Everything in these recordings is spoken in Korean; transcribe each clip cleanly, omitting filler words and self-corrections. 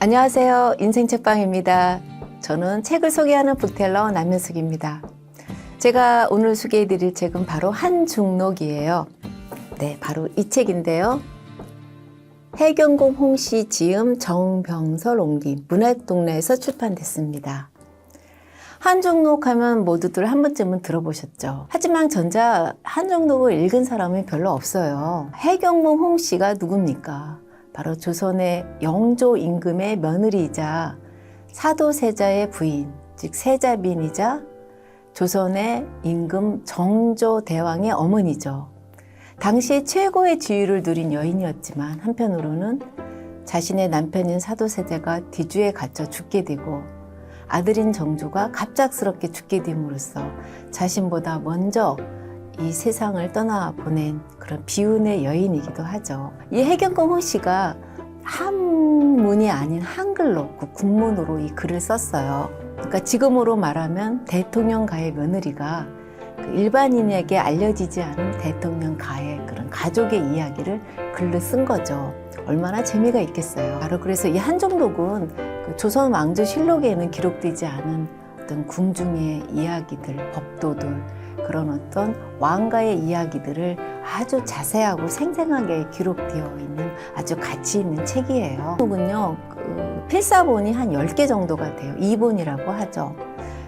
안녕하세요. 인생책방입니다. 저는 책을 소개하는 북텔러 남현숙입니다. 제가 오늘 소개해드릴 책은 바로 한중록이에요. 네, 바로 이 책인데요. 해경공 홍씨 지음 정병설 옮김 문학동네에서 출판됐습니다. 한중록 하면 모두들 한 번쯤은 들어보셨죠. 하지만 전자 한중록을 읽은 사람이 별로 없어요. 해경공 홍씨가 누굽니까? 바로 조선의 영조 임금의 며느리이자 사도세자의 부인, 즉 세자빈이자 조선의 임금 정조대왕의 어머니죠. 당시 최고의 지위를 누린 여인이었지만 한편으로는 자신의 남편인 사도세자가 뒤주에 갇혀 죽게 되고 아들인 정조가 갑작스럽게 죽게 됨으로써 자신보다 먼저 이 세상을 떠나보낸 그런 비운의 여인이기도 하죠. 이 해경공 홍씨가 한문이 아닌 한글로, 군문으로 이 글을 썼어요. 그러니까 지금으로 말하면 대통령가의 며느리가 일반인에게 알려지지 않은 대통령가의 그런 가족의 이야기를 글로 쓴 거죠. 얼마나 재미가 있겠어요. 바로 그래서 이 한중록은 조선 왕조실록에는 기록되지 않은 어떤 궁중의 이야기들, 법도들, 그런 어떤 왕가의 이야기들을 아주 자세하고 생생하게 기록되어 있는 아주 가치 있는 책이에요. 한중록은요, 필사본이 한 10개 정도가 돼요. 2본이라고 하죠.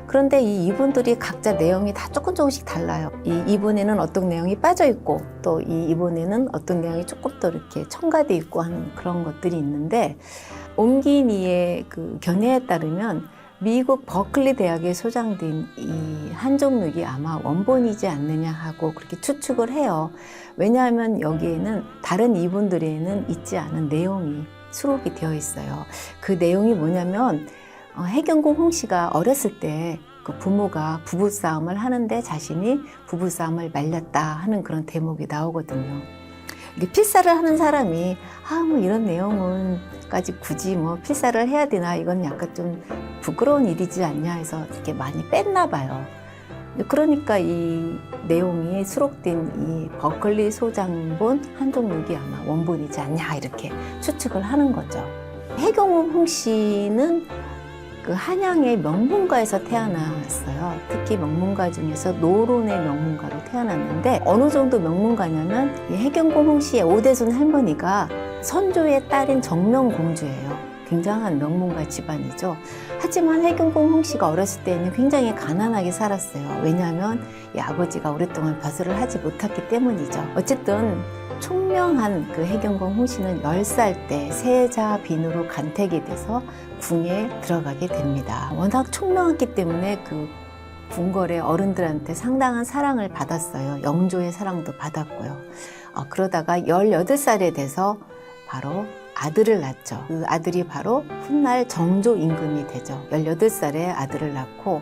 그런데 이 2본들이 각자 내용이 다 조금씩 달라요. 이 2본에는 어떤 내용이 빠져 있고 또 이 2본에는 어떤 내용이 조금 더 이렇게 첨가돼 있고 하는 그런 것들이 있는데, 옮긴이의 그 견해에 따르면 미국 버클리 대학에 소장된 이 한중록이 아마 원본이지 않느냐 하고 그렇게 추측을 해요. 왜냐하면 여기에는 다른 2본들에는 있지 않은 내용이 수록이 되어 있어요. 그 내용이 뭐냐면 해경공 홍씨가 어렸을 때 그 부모가 부부싸움을 하는데 자신이 부부싸움을 말렸다 하는 그런 대목이 나오거든요. 이게 필사를 하는 사람이 뭐 이런 내용은까지 굳이 뭐 필사를 해야 되나, 이건 약간 좀 부끄러운 일이지 않냐 해서 이렇게 많이 뺐나 봐요. 그러니까 이 내용이 수록된 이 버클리 소장본 한중록이 아마 원본이지 않냐 이렇게 추측을 하는 거죠. 해경공 홍씨는 그 한양의 명문가에서 태어났어요. 특히 명문가 중에서 노론의 명문가로 태어났는데, 어느 정도 명문가냐면 이 해경공 홍씨의 오대손 할머니가 선조의 딸인 정명공주예요. 굉장한 명문가 집안이죠. 하지만 해경공 홍씨가 어렸을 때는 굉장히 가난하게 살았어요. 왜냐하면 이 아버지가 오랫동안 벼슬을 하지 못했기 때문이죠. 어쨌든 총명한 그 해경공 홍씨는 10살 때 세자빈으로 간택이 돼서 궁에 들어가게 됩니다. 워낙 총명했기 때문에 그 궁궐의 어른들한테 상당한 사랑을 받았어요. 영조의 사랑도 받았고요. 그러다가 18살에 돼서 바로 아들을 낳죠. 그 아들이 바로 훗날 정조 임금이 되죠. 18살에 아들을 낳고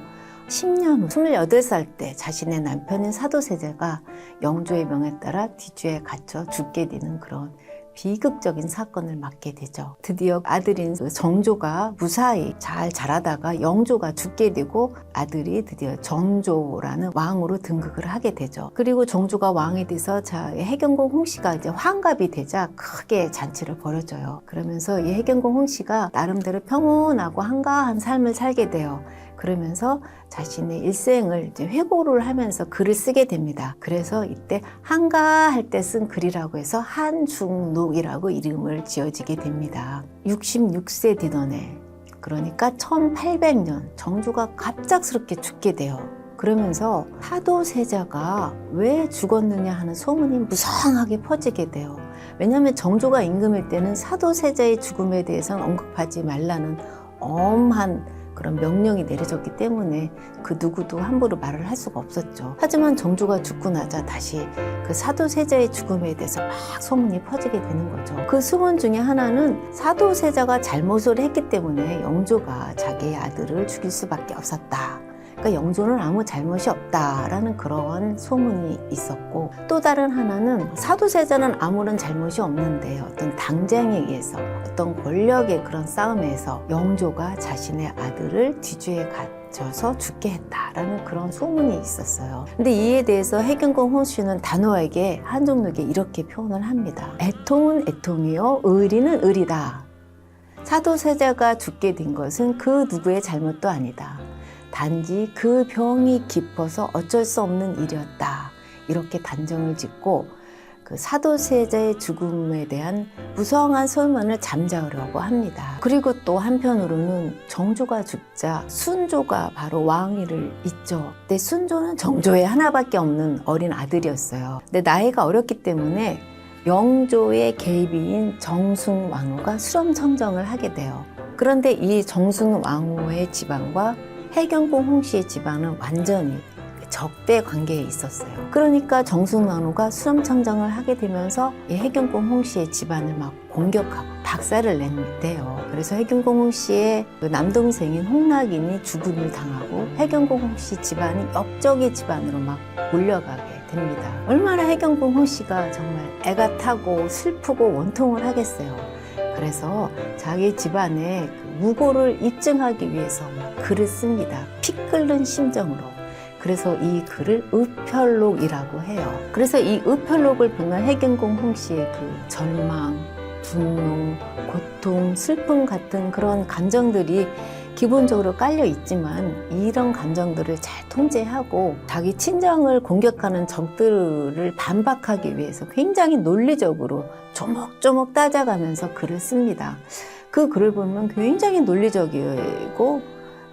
10년 후 28살 때 자신의 남편인 사도세자가 영조의 명에 따라 뒤주에 갇혀 죽게 되는 그런 비극적인 사건을 맞게 되죠. 드디어 아들인 정조가 무사히 잘 자라다가 영조가 죽게 되고 아들이 드디어 정조라는 왕으로 등극을 하게 되죠. 그리고 정조가 왕이 돼서 해경공 홍씨가 이제 환갑이 되자 크게 잔치를 벌여줘요. 그러면서 이 해경공 홍씨가 나름대로 평온하고 한가한 삶을 살게 돼요. 그러면서 자신의 일생을 이제 회고를 하면서 글을 쓰게 됩니다. 그래서 이때 한가할 때 쓴 글이라고 해서 한중록이라고 이름을 지어지게 됩니다. 66세 되던 해, 그러니까 1800년 정조가 갑작스럽게 죽게 돼요. 그러면서 사도세자가 왜 죽었느냐 하는 소문이 무성하게 퍼지게 돼요. 왜냐하면 정조가 임금일 때는 사도세자의 죽음에 대해서는 언급하지 말라는 엄한 그런 명령이 내려졌기 때문에 그 누구도 함부로 말을 할 수가 없었죠. 하지만 정조가 죽고 나자 다시 그 사도세자의 죽음에 대해서 막 소문이 퍼지게 되는 거죠. 그 소문 중에 하나는 사도세자가 잘못을 했기 때문에 영조가 자기의 아들을 죽일 수밖에 없었다. 그러니까 영조는 아무 잘못이 없다라는 그런 소문이 있었고, 또 다른 하나는 사도세자는 아무런 잘못이 없는데 어떤 당쟁에 의해서 어떤 권력의 그런 싸움에서 영조가 자신의 아들을 뒤주에 갇혀서 죽게 했다라는 그런 소문이 있었어요. 근데 이에 대해서 해경공 홍씨는 단호하게 한중록에 이렇게 표현을 합니다. 애통은 애통이요 의리는 의리다. 사도세자가 죽게 된 것은 그 누구의 잘못도 아니다. 단지 그 병이 깊어서 어쩔 수 없는 일이었다. 이렇게 단정을 짓고 그 사도세자의 죽음에 대한 무성한 소문을 잠재우려고 합니다. 그리고 또 한편으로는 정조가 죽자 순조가 바로 왕위를 잇죠. 근데 순조는 정조의 하나밖에 없는 어린 아들이었어요. 근데 나이가 어렸기 때문에 영조의 계비인 정순왕후가 수렴청정을 하게 돼요. 그런데 이 정순왕후의 집안과 해경궁 홍씨의 집안은 완전히 적대 관계에 있었어요. 그러니까 정순왕후가 수렴청정을 하게 되면서 이 해경궁 홍씨의 집안을 막 공격하고 박살을 냈대요. 그래서 해경궁 홍씨의 그 남동생인 홍낙인이 죽음을 당하고 해경궁 홍씨 집안이 역적의 집안으로 막 몰려가게 됩니다. 얼마나 해경궁 홍씨가 정말 애가 타고 슬프고 원통을 하겠어요. 그래서 자기 집안의 그 무고를 입증하기 위해서 막 글을 씁니다. 피 끓는 심정으로. 그래서 이 글을 의편록이라고 해요. 그래서 이 의편록을 보면 해경궁 홍씨의 그 절망, 분노, 고통, 슬픔 같은 그런 감정들이 기본적으로 깔려 있지만 이런 감정들을 잘 통제하고 자기 친정을 공격하는 적들을 반박하기 위해서 굉장히 논리적으로 조목조목 따져가면서 글을 씁니다. 그 글을 보면 굉장히 논리적이고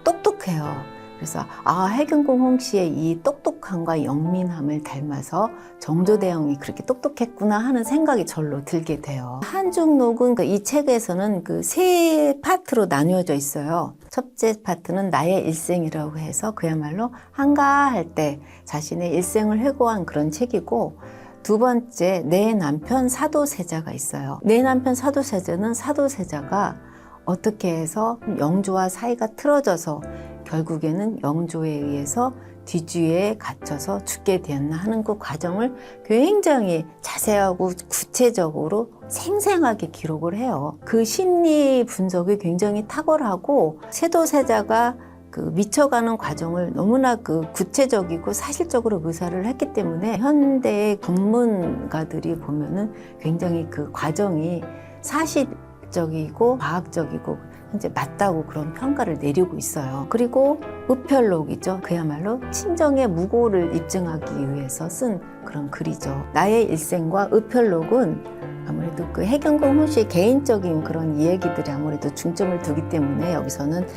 똑똑해요. 그래서 해경궁 홍씨의 이 똑똑함과 영민함을 닮아서 정조대왕이 그렇게 똑똑했구나 하는 생각이 절로 들게 돼요. 한중록은 이 책에서는 그 세 파트로 나뉘어져 있어요. 첫째 파트는 나의 일생이라고 해서 그야말로 한가할 때 자신의 일생을 회고한 그런 책이고, 두 번째 내 남편 사도세자가 있어요. 내 남편 사도세자는 사도세자가 어떻게 해서 영조와 사이가 틀어져서 결국에는 영조에 의해서 뒤주에 갇혀서 죽게 되었나 하는 그 과정을 굉장히 자세하고 구체적으로 생생하게 기록을 해요. 그 심리 분석이 굉장히 탁월하고 세도세자가 그 미쳐가는 과정을 너무나 그 구체적이고 사실적으로 묘사를 했기 때문에 현대의 전문가들이 보면은 굉장히 그 과정이 사실적이고 과학적이고 현재 맞다고 그런 평가를 내리고 있어요. 그리고 의편록이죠. 그야말로 친정의 무고를 입증하기 위해서 쓴 그런 글이죠. 나의 일생과 의편록은 아무래도 그 해경궁 홍씨의 개인적인 그런 이야기들이 아무래도 중점을 두기 때문에 여기서는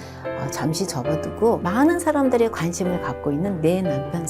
잠시 접어두고 많은 사람들이 관심을 갖고 있는 내 남편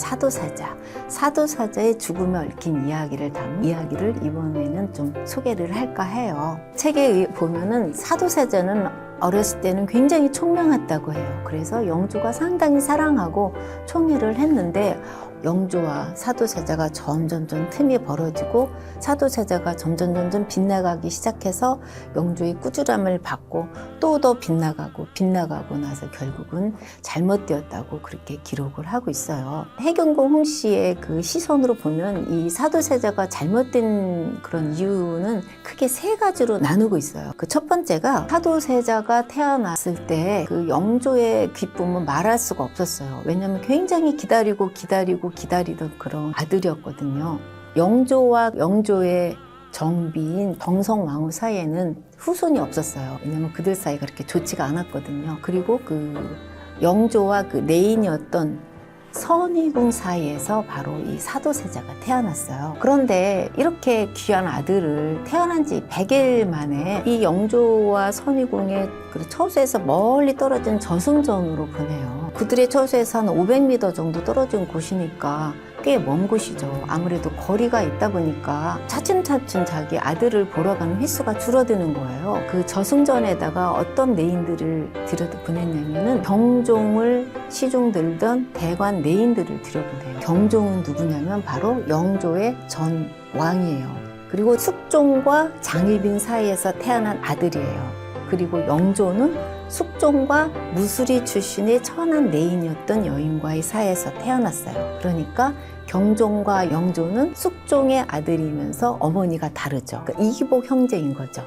사도사자의 죽음에 얽힌 이야기를 담은 이야기를 이번에는 좀 소개를 할까 해요. 책에 보면은 사도사자는 어렸을 때는 굉장히 총명했다고 해요. 그래서 영조가 상당히 사랑하고 총애를 했는데 영조와 사도세자가 점점 틈이 벌어지고 사도세자가 점점 빗나가기 시작해서 영조의 꾸지람을 받고 또 더 빗나가고 나서 결국은 잘못되었다고 그렇게 기록을 하고 있어요. 해경궁 홍씨의 그 시선으로 보면 이 사도세자가 잘못된 그런 이유는 크게 세 가지로 나누고 있어요. 그 첫 번째가 사도세자가 태어났을 때 그 영조의 기쁨은 말할 수가 없었어요. 왜냐하면 굉장히 기다리던 그런 아들이었거든요. 영조와 영조의 정비인 정성왕후 사이에는 후손이 없었어요. 왜냐하면 그들 사이가 그렇게 좋지가 않았거든요. 그리고 그 영조와 그 내인이었던 선의궁 사이에서 바로 이 사도세자가 태어났어요. 그런데 이렇게 귀한 아들을 태어난 지 100일 만에 이 영조와 선의궁의 그 처소에서 멀리 떨어진 저승전으로 보내요. 그들의 처소에서 한 500m 정도 떨어진 곳이니까 꽤 먼 곳이죠. 아무래도 거리가 있다 보니까 차츰 자기 아들을 보러 가는 횟수가 줄어드는 거예요. 그 저승전에다가 어떤 내인들을 들여보냈냐면은 경종을 시중 들던 대관 내인들을 들여보내요. 경종은 누구냐면 바로 영조의 전 왕이에요. 그리고 숙종과 장희빈 사이에서 태어난 아들이에요. 그리고 영조는 숙종과 무술이 출신의 천한 내인이었던 여인과의 사이에서 태어났어요. 그러니까 경종과 영조는 숙종의 아들이면서 어머니가 다르죠. 그러니까 이기복 형제인 거죠.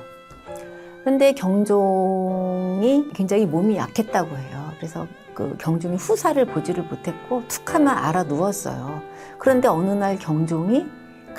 그런데 경종이 굉장히 몸이 약했다고 해요. 그래서 그 경종이 후사를 보지를 못했고 툭 하면 알아 누웠어요. 그런데 어느 날 경종이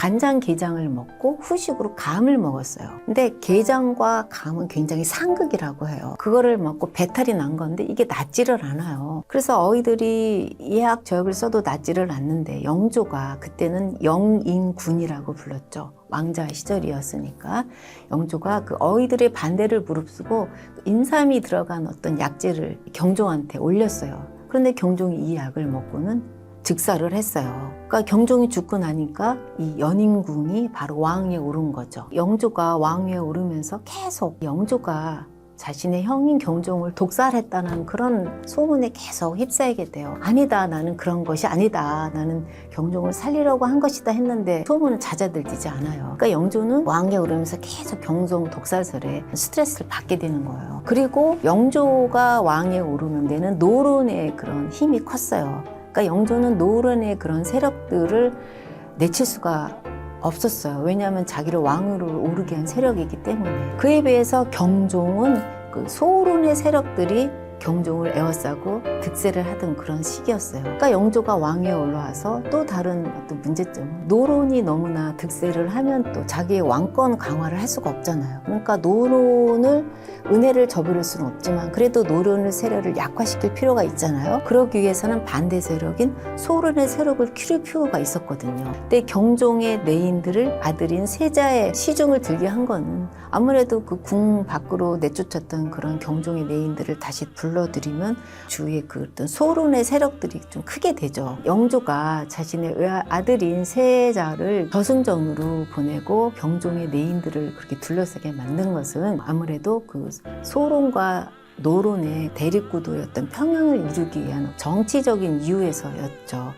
간장게장을 먹고 후식으로 감을 먹었어요. 근데 게장과 감은 굉장히 상극이라고 해요. 그거를 먹고 배탈이 난 건데 이게 낫지를 않아요. 그래서 어이들이 예약 저약을 써도 낫지를 않는데 영조가 그때는 영인군이라고 불렀죠. 왕자 시절이었으니까 영조가 그 어이들의 반대를 무릅쓰고 인삼이 들어간 어떤 약재를 경종한테 올렸어요. 그런데 경종이 이 약을 먹고는 즉사를 했어요. 그러니까 경종이 죽고 나니까 이 연인궁이 바로 왕위에 오른 거죠. 영조가 왕위에 오르면서 계속 영조가 자신의 형인 경종을 독살했다는 그런 소문에 계속 휩싸이게 돼요. 아니다, 나는 그런 것이 아니다. 나는 경종을 살리려고 한 것이다 했는데 소문은 잦아들지 않아요. 그러니까 영조는 왕위에 오르면서 계속 경종 독살설에 스트레스를 받게 되는 거예요. 그리고 영조가 왕위에 오르는 데는 노론의 그런 힘이 컸어요. 그러니까 영조는 노론의 그런 세력들을 내칠 수가 없었어요. 왜냐하면 자기를 왕으로 오르게 한 세력이기 때문에. 그에 비해서 경종은 그 소론의 세력들이 경종을 에워싸고 득세를 하던 그런 시기였어요. 그러니까 영조가 왕위에 올라와서 또 다른 어떤 문제점은 노론이 너무나 득세를 하면 또 자기의 왕권 강화를 할 수가 없잖아요. 그러니까 노론을 은혜를 저버릴 수는 없지만 그래도 노론의 세력을 약화시킬 필요가 있잖아요. 그러기 위해서는 반대 세력인 소론의 세력을 키울 필요가 있었거든요. 근데 경종의 내인들을 아들인 세자의 시중을 들게 한 거는 아무래도 그 궁 밖으로 내쫓았던 그런 경종의 내인들을 다시 불러들이면 주위에 그 어떤 소론의 세력들이 좀 크게 되죠. 영조가 자신의 아들인 세자를 저승전으로 보내고 경종의 내인들을 그렇게 둘러싸게 만든 것은 아무래도 그 소론과 노론의 대립구도였던 평형을 이루기 위한 정치적인 이유에서였죠.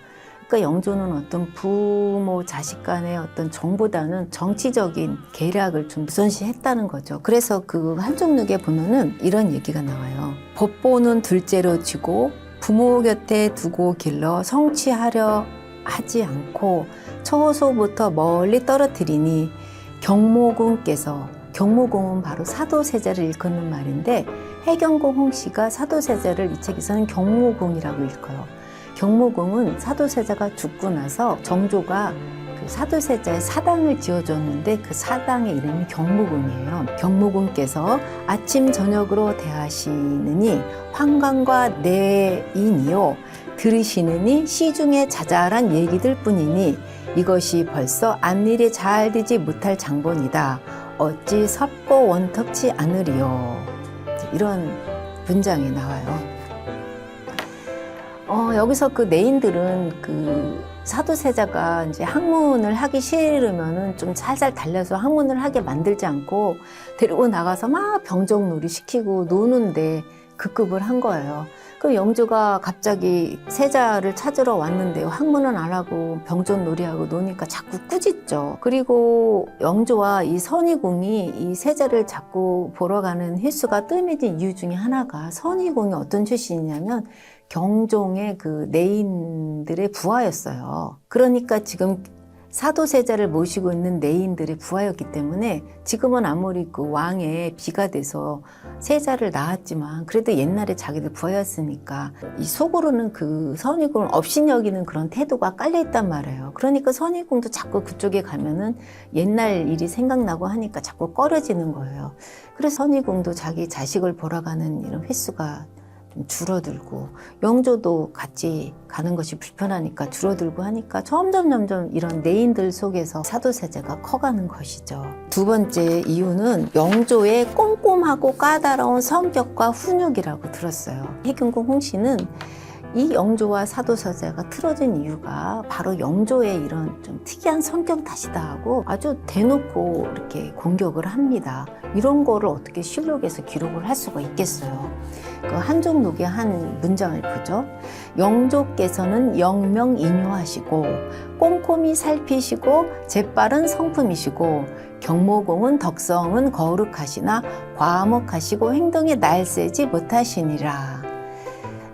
그러니까 영조는 어떤 부모 자식 간의 어떤 정보다는 정치적인 계략을 좀 우선시했다는 거죠. 그래서 그 한종록에 보면은 이런 얘기가 나와요. 법보는 둘째로 쥐고 부모 곁에 두고 길러 성취하려 하지 않고 처소부터 멀리 떨어뜨리니 경모궁께서, 경모궁은 바로 사도세자를 일컫는 말인데 해경궁 홍씨가 사도세자를 이 책에서는 경모궁이라고 일컬어요. 경모궁은 사도세자가 죽고 나서 정조가 그 사도세자의 사당을 지어줬는데 그 사당의 이름이 경모궁이에요. 경모궁께서 아침 저녁으로 대하시느니 환관과 내인이요 들으시느니 시중에 자잘한 얘기들 뿐이니 이것이 벌써 앞일에 잘 되지 못할 장본이다. 어찌 섭고 원텁지 않으리요. 이런 문장이 나와요. 여기서 그 내인들은 그 사도세자가 이제 학문을 하기 싫으면은 좀 살살 달려서 학문을 하게 만들지 않고 데리고 나가서 막 병정놀이 시키고 노는데 급급을 한 거예요. 그럼 영조가 갑자기 세자를 찾으러 왔는데 학문은 안 하고 병정놀이하고 노니까 자꾸 꾸짖죠. 그리고 영조와 이 선의궁이 이 세자를 자꾸 보러 가는 횟수가 뜸해진 이유 중에 하나가 선의궁이 어떤 출신이냐면 경종의 그 내인들의 부하였어요. 그러니까 지금 사도세자를 모시고 있는 내인들의 부하였기 때문에 지금은 아무리 그 왕의 비가 돼서 세자를 낳았지만 그래도 옛날에 자기들 부하였으니까 이 속으로는 그 선의궁을 업신여기는 그런 태도가 깔려있단 말이에요. 그러니까 선의궁도 자꾸 그쪽에 가면은 옛날 일이 생각나고 하니까 자꾸 꺼려지는 거예요. 그래서 선의궁도 자기 자식을 보러 가는 이런 횟수가 좀 줄어들고 영조도 같이 가는 것이 불편하니까 줄어들고 하니까 점점 이런 내인들 속에서 사도세자가 커가는 것이죠. 두 번째 이유는 영조의 꼼꼼하고 까다로운 성격과 훈육이라고 들었어요. 해경궁 홍씨는 이 영조와 사도세자가 틀어진 이유가 바로 영조의 이런 좀 특이한 성격 탓이다 하고 아주 대놓고 이렇게 공격을 합니다. 이런 거를 어떻게 실록에서 기록을 할 수가 있겠어요. 그 한종록의 한 문장을 보죠. 영조께서는 영명인효하시고 꼼꼼히 살피시고 재빠른 성품이시고 경모궁은 덕성은 거룩하시나 과묵하시고 행동에 날쌔지 못하시니라.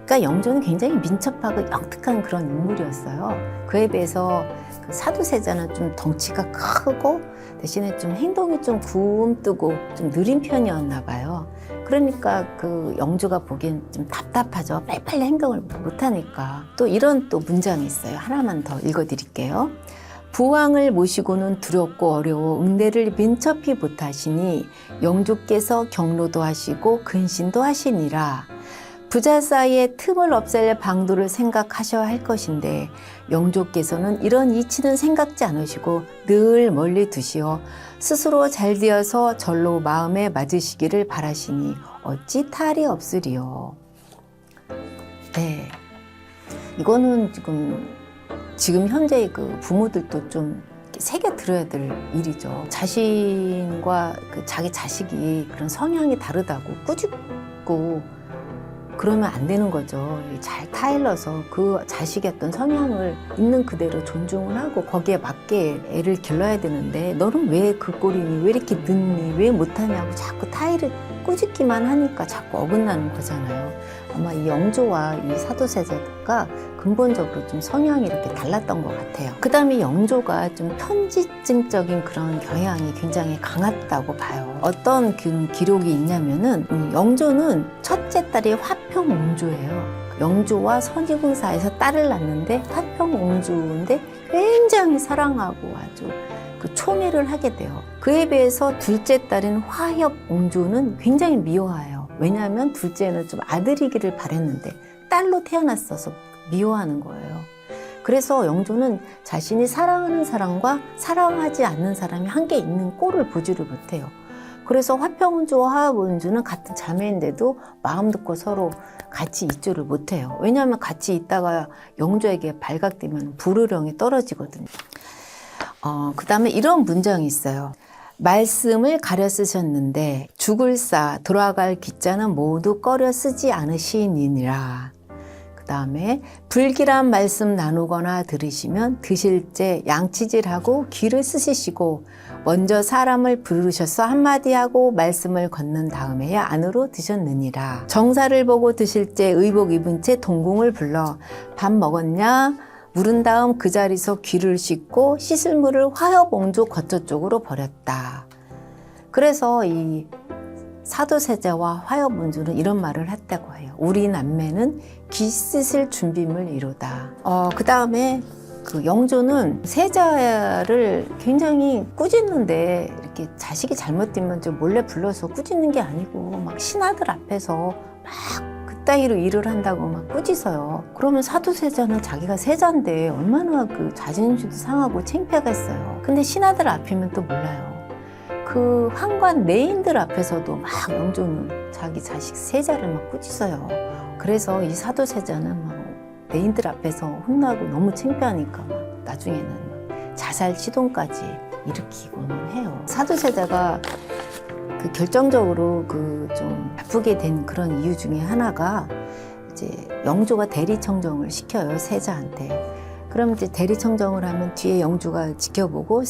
그러니까 영조는 굉장히 민첩하고 영특한 그런 인물이었어요. 그에 비해서 그 사도세자는 좀 덩치가 크고 대신에 좀 행동이 좀 굼뜨고 좀 느린 편이었나 봐요. 그러니까 그 영조가 보기엔 좀 답답하죠. 빨리빨리 행동을 못하니까. 또 이런 또 문장이 있어요. 하나만 더 읽어드릴게요. 부왕을 모시고는 두렵고 어려워 응대를 민첩히 못하시니 영주께서 경로도 하시고 근신도 하시니라. 부자 사이에 틈을 없앨 방도를 생각하셔야 할 것인데 영조께서는 이런 이치는 생각지 않으시고 늘 멀리 두시어 스스로 잘 되어서 절로 마음에 맞으시기를 바라시니 어찌 탈이 없으리요. 네, 이거는 지금 현재 그 부모들도 좀 새겨 들어야 될 일이죠. 자신과 자기 자식이 그런 성향이 다르다고 꾸짖고 그러면 안 되는 거죠. 잘 타일러서 그 자식의 어떤 성향을 있는 그대로 존중을 하고 거기에 맞게 애를 길러야 되는데 너는 왜 그 꼴이니? 왜 이렇게 늦니? 왜 못하냐고 자꾸 타일을 꾸짖기만 하니까 자꾸 어긋나는 거잖아요. 아마 이 영조와 이 사도세자가 근본적으로 좀 성향이 이렇게 달랐던 것 같아요. 그 다음에 영조가 좀 편집증적인 그런 경향이 굉장히 강했다고 봐요. 어떤 기록이 있냐면은 영조는 첫째 딸이 화평옹조예요. 영조와 선지궁사에서 딸을 낳는데 화평옹조인데 굉장히 사랑하고 아주 그 초매를 하게 돼요. 그에 비해서 둘째 딸인 화협옹조는 굉장히 미워해요. 왜냐하면 둘째는 좀 아들이기를 바랬는데 딸로 태어났어서 미워하는 거예요. 그래서 영조는 자신이 사랑하는 사람과 사랑하지 않는 사람이 함께 있는 꼴을 보지를 못해요. 그래서 화평옹조와 화협옹조는 같은 자매인데도 마음 듣고 서로 같이 있지를 못해요. 왜냐하면 같이 있다가 영조에게 발각되면 불호령이 떨어지거든요. 그 다음에 이런 문장이 있어요. 말씀을 가려 쓰셨는데 죽을 사 돌아갈 기자는 모두 꺼려 쓰지 않으시니라. 그 다음에 불길한 말씀 나누거나 들으시면 드실째 양치질하고 귀를 쓰시고 먼저 사람을 부르셔서 한마디 하고 말씀을 건넌 다음에야 안으로 드셨느니라. 정사를 보고 드실째 의복 입은 채 동궁을 불러 밥 먹었냐? 물은 다음 그 자리에서 귀를 씻고 씻을 물을 화협옹조 거처 쪽으로 버렸다. 그래서 이 사도세자와 화협옹조는 이런 말을 했다고 해요. 우리 남매는 귀 씻을 준비물 이루다. 그 다음에 그 영조는 세자를 굉장히 꾸짖는데 이렇게 자식이 잘못되면 좀 몰래 불러서 꾸짖는 게 아니고 막 신하들 앞에서 막 그따위로 일을 한다고 막 꾸짖어요. 그러면 사도세자는 자기가 세자인데 얼마나 그 자존심도 상하고 창피하겠어요. 근데 신하들 앞이면 또 몰라요. 그 황관 내인들 앞에서도 막 영조는 자기 자식 세자를 막 꾸짖어요. 그래서 이 사도세자는 막 내인들 앞에서 혼나고 너무 창피하니까 막 나중에는 막 자살 시도까지 일으키고는 해요. 사도세자가 그 결정적으로 그 좀 바쁘게 된 그런 이유 중에 하나가 이제 영조가 대리청정을 시켜요, 세자한테. 그럼 이제 대리청정을 하면 뒤에 영조가 지켜보고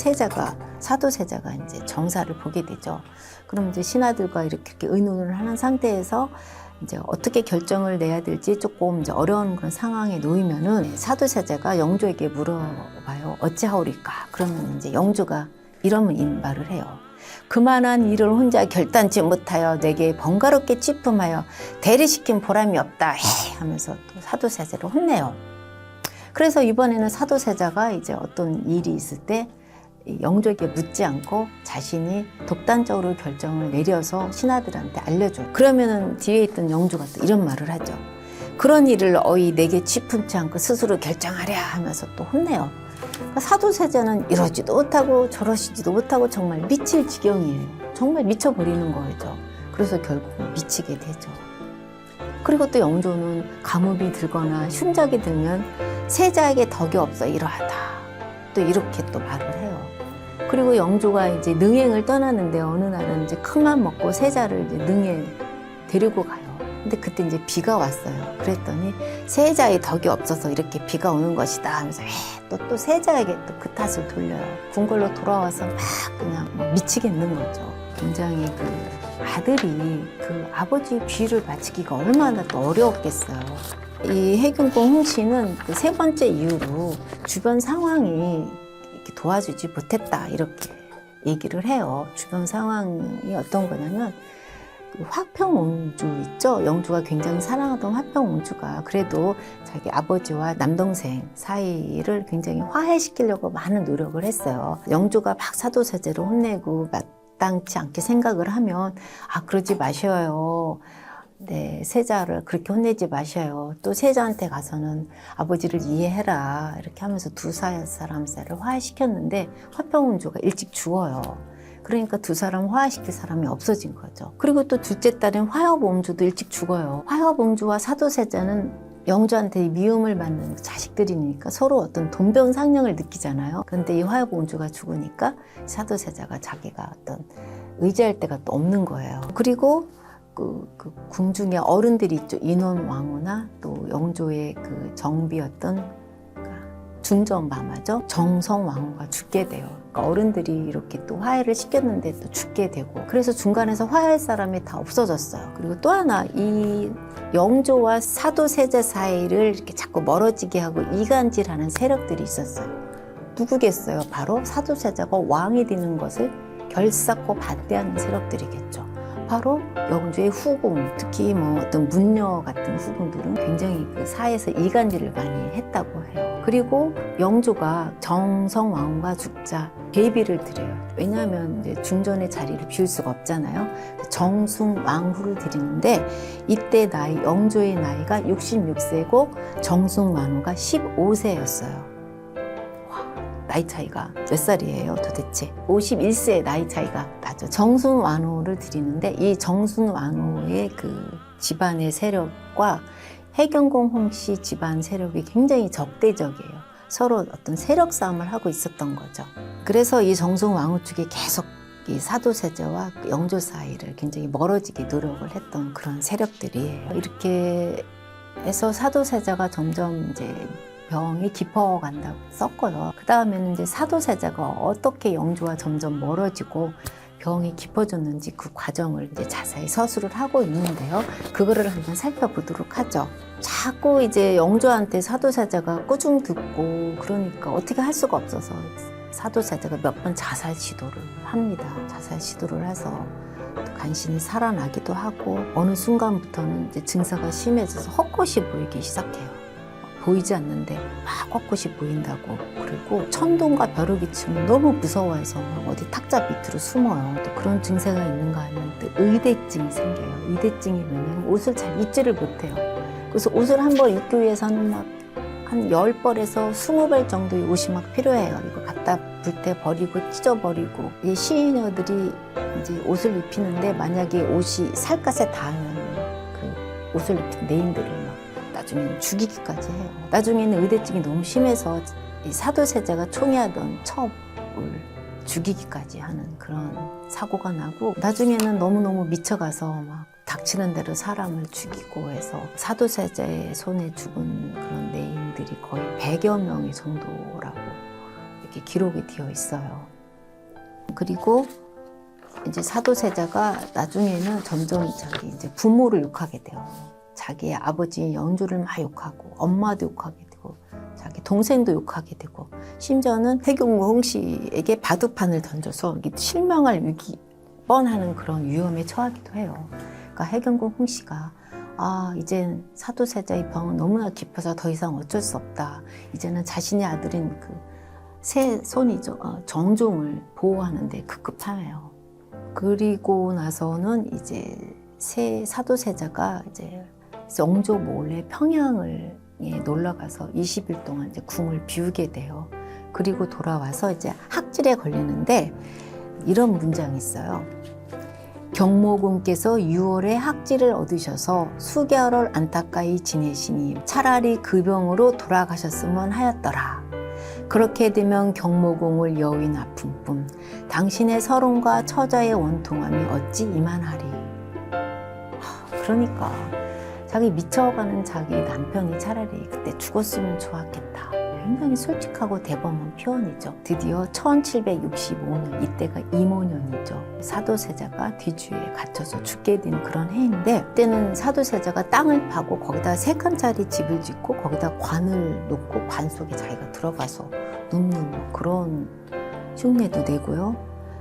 사도세자가 이제 정사를 보게 되죠. 그럼 이제 신하들과 이렇게 의논을 하는 상태에서 이제 어떻게 결정을 내야 될지 조금 이제 어려운 그런 상황에 놓이면은 사도세자가 영조에게 물어봐요. 어찌하오리까? 그러면 이제 영조가 이런 말을 해요. 그만한 일을 혼자 결단치 못하여 내게 번거롭게 취품하여 대리시킨 보람이 없다 하면서 또 사도세자를 혼내요. 그래서 이번에는 사도세자가 이제 어떤 일이 있을 때 영조에게 묻지 않고 자신이 독단적으로 결정을 내려서 신하들한테 알려줘요. 그러면은 뒤에 있던 영조가 또 이런 말을 하죠. 그런 일을 어이 내게 취품치 않고 스스로 결정하랴 하면서 또 혼내요. 그러니까 사도세자는 이러지도 못하고 저러시지도 못하고 정말 미칠 지경이에요. 정말 미쳐버리는 거죠. 그래서 결국 미치게 되죠. 그리고 또 영조는 가뭄이 들거나 흉작이 들면 세자에게 덕이 없어 이러하다. 또 이렇게 또 말을 해요. 그리고 영조가 이제 능행을 떠나는데 어느 날은 이제 큰맘 먹고 세자를 이제 능에 데리고 가요. 근데 그때 이제 비가 왔어요. 그랬더니 세자의 덕이 없어서 이렇게 비가 오는 것이다 하면서 또 세자에게 또 그 탓을 돌려요. 궁궐로 돌아와서 막 그냥 막 미치겠는 거죠. 굉장히 그 아들이 그 아버지 귀를 바치기가 얼마나 또 어려웠겠어요. 이 해균공 홍씨는 그 세 번째 이유로 주변 상황이 이렇게 도와주지 못했다 이렇게 얘기를 해요. 주변 상황이 어떤 거냐면 그 화평옹주 있죠? 영주가 굉장히 사랑하던 화평옹주가 그래도 자기 아버지와 남동생 사이를 굉장히 화해시키려고 많은 노력을 했어요. 영주가 막 사도세자를 혼내고 마땅치 않게 생각을 하면 그러지 마셔요. 네, 세자를 그렇게 혼내지 마셔요. 또 세자한테 가서는 아버지를 이해해라 이렇게 하면서 두 사람 사이를 화해시켰는데 화평옹주가 일찍 죽어요. 그러니까 두 사람 화해시킬 사람이 없어진 거죠. 그리고 또 둘째 딸인 화협옹주도 일찍 죽어요. 화협옹주와 사도세자는 영주한테 미움을 받는 자식들이니까 서로 어떤 돈병상련을 느끼잖아요. 그런데 이 화협옹주가 죽으니까 사도세자가 자기가 어떤 의지할 데가 또 없는 거예요. 그리고 그 궁중의 어른들이 있죠. 인원왕후나 또 영조의 그 정비였던 중전마마죠. 정성왕후가 죽게 돼요. 그러니까 어른들이 이렇게 또 화해를 시켰는데 또 죽게 되고 그래서 중간에서 화해할 사람이 다 없어졌어요. 그리고 또 하나 이 영조와 사도세자 사이를 이렇게 자꾸 멀어지게 하고 이간질하는 세력들이 있었어요. 누구겠어요? 바로 사도세자가 왕이 되는 것을 결사코 반대하는 세력들이겠죠. 바로 영주의 후궁, 특히 뭐 어떤 문녀 같은 후궁들은 굉장히 그 사회에서 이간질을 많이 했다고 해요. 그리고 영주가 정성왕후가 죽자 대비를 드려요. 왜냐하면 이제 중전의 자리를 비울 수가 없잖아요. 정숭왕후를 드리는데 이때 영조의 나이가 66세고 정숭왕후가 15세였어요. 나이 차이가 몇 살이에요 도대체? 51세의 나이 차이가 나죠. 정순완후를 드리는데 이 정순완후의 그 집안의 세력과 해경공 홍씨 집안 세력이 굉장히 적대적이에요. 서로 어떤 세력 싸움을 하고 있었던 거죠. 그래서 이 정순완후 측에 계속 이 사도세자와 영조 사이를 굉장히 멀어지게 노력을 했던 그런 세력들이에요. 이렇게 해서 사도세자가 점점 이제 병이 깊어간다고 썼고요. 그 다음에는 이제 사도세자가 어떻게 영주와 점점 멀어지고 병이 깊어졌는지 그 과정을 이제 자세히 서술을 하고 있는데요. 그거를 한번 살펴보도록 하죠. 자꾸 이제 영주한테 사도세자가 꾸중 듣고 그러니까 어떻게 할 수가 없어서 사도세자가 몇 번 자살 시도를 합니다. 자살 시도를 해서 간신히 살아나기도 하고 어느 순간부터는 이제 증세가 심해져서 헛것이 보이기 시작해요. 보이지 않는데 막 꼿꼿이 보인다고. 그리고 천둥과 벼룩이 치면 너무 무서워해서 막 어디 탁자 밑으로 숨어요. 또 그런 증세가 있는가 하면 또 의대증이 생겨요. 의대증이 뭐냐면 옷을 잘 입지를 못해요. 그래서 옷을 한 벌 입기 위해서는 막 한 10벌에서 20벌 정도의 옷이 막 필요해요. 이거 갖다 불때 버리고 찢어버리고. 이 시인녀들이 이제 옷을 입히는데 만약에 옷이 살갗에 닿으면 그 옷을 입힌 내인들을 막 나중에는 죽이기까지 해요. 나중에는 의대증이 너무 심해서 이 사도세자가 총애하던 첩을 죽이기까지 하는 그런 사고가 나고 나중에는 너무너무 미쳐가서 막 닥치는 대로 사람을 죽이고 해서 사도세자의 손에 죽은 그런 내인들이 거의 100여 명의 정도라고 이렇게 기록이 되어 있어요. 그리고 이제 사도세자가 나중에는 점점 자기 이제 부모를 욕하게 돼요. 자기의 아버지 영주를 막 욕하고 엄마도 욕하게 되고 자기 동생도 욕하게 되고 심지어는 해경공 홍씨에게 바둑판을 던져서 실명할 뻔하는 그런 위험에 처하기도 해요. 그러니까 해경공 홍씨가 이젠 사도세자의 병은 너무나 깊어서 더 이상 어쩔 수 없다. 이제는 자신의 아들인 그 새 손이죠. 정종을 보호하는데 급급하네요. 그리고 나서는 이제 새 사도세자가 이제 영조 몰래 평양을 놀러 가서 20일 동안 이제 궁을 비우게 돼요. 그리고 돌아와서 이제 학질에 걸리는데 이런 문장이 있어요. 경모군께서 6월에 학질을 얻으셔서 수개월을 안타까이 지내시니 차라리 그 병으로 돌아가셨으면 하였더라. 그렇게 되면 경모궁을 여윈 아픈 뿐 당신의 서론과 처자의 원통함이 어찌 이만하리. 그러니까 자기 미쳐가는 자기 남편이 차라리 그때 죽었으면 좋았겠다. 굉장히 솔직하고 대범한 표현이죠. 드디어 1765년, 이때가 이모년이죠. 사도세자가 뒤주에 갇혀서 죽게 된 그런 해인데 그때는 사도세자가 땅을 파고 거기다 3칸짜리 집을 짓고 거기다 관을 놓고 관 속에 자기가 들어가서 눕는 그런 흉내도 내고요.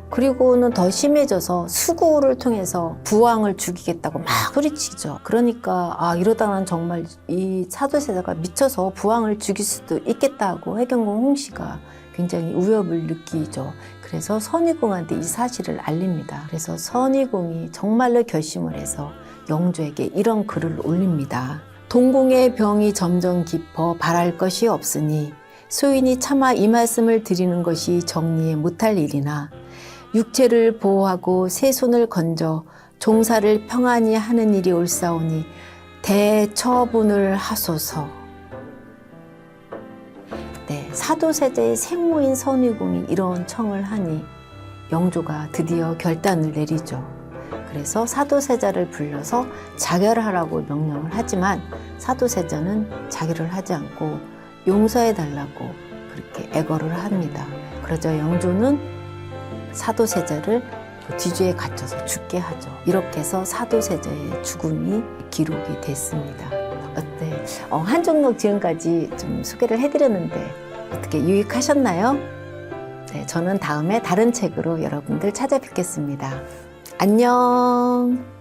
그리고는 더 심해져서 수구를 통해서 부왕을 죽이겠다고 막 소리치죠. 그러니까 이러다가는 정말 이 사도세자가 미쳐서 부왕을 죽일 수도 있겠다고 해경궁 홍씨가 굉장히 위협을 느끼죠. 그래서 선의궁한테 이 사실을 알립니다. 그래서 선의궁이 정말로 결심을 해서 영조에게 이런 글을 올립니다. 동궁의 병이 점점 깊어 바랄 것이 없으니 소인이 차마 이 말씀을 드리는 것이 정리에 못할 일이나 육체를 보호하고 세 손을 건져 종사를 평안히 하는 일이 올사오니 대처분을 하소서. 네, 사도세자의 생모인 선의궁이 이런 청을 하니 영조가 드디어 결단을 내리죠. 그래서 사도세자를 불러서 자결하라고 명령을 하지만 사도세자는 자결을 하지 않고 용서해달라고 그렇게 애걸을 합니다. 그러자 영조는 사도세자를 뒤주에 갇혀서 죽게 하죠. 이렇게 해서 사도세자의 죽음이 기록이 됐습니다. 어때? 한종록 지금까지 좀 소개를 해드렸는데 어떻게 유익하셨나요? 네, 저는 다음에 다른 책으로 여러분들 찾아뵙겠습니다. 안녕.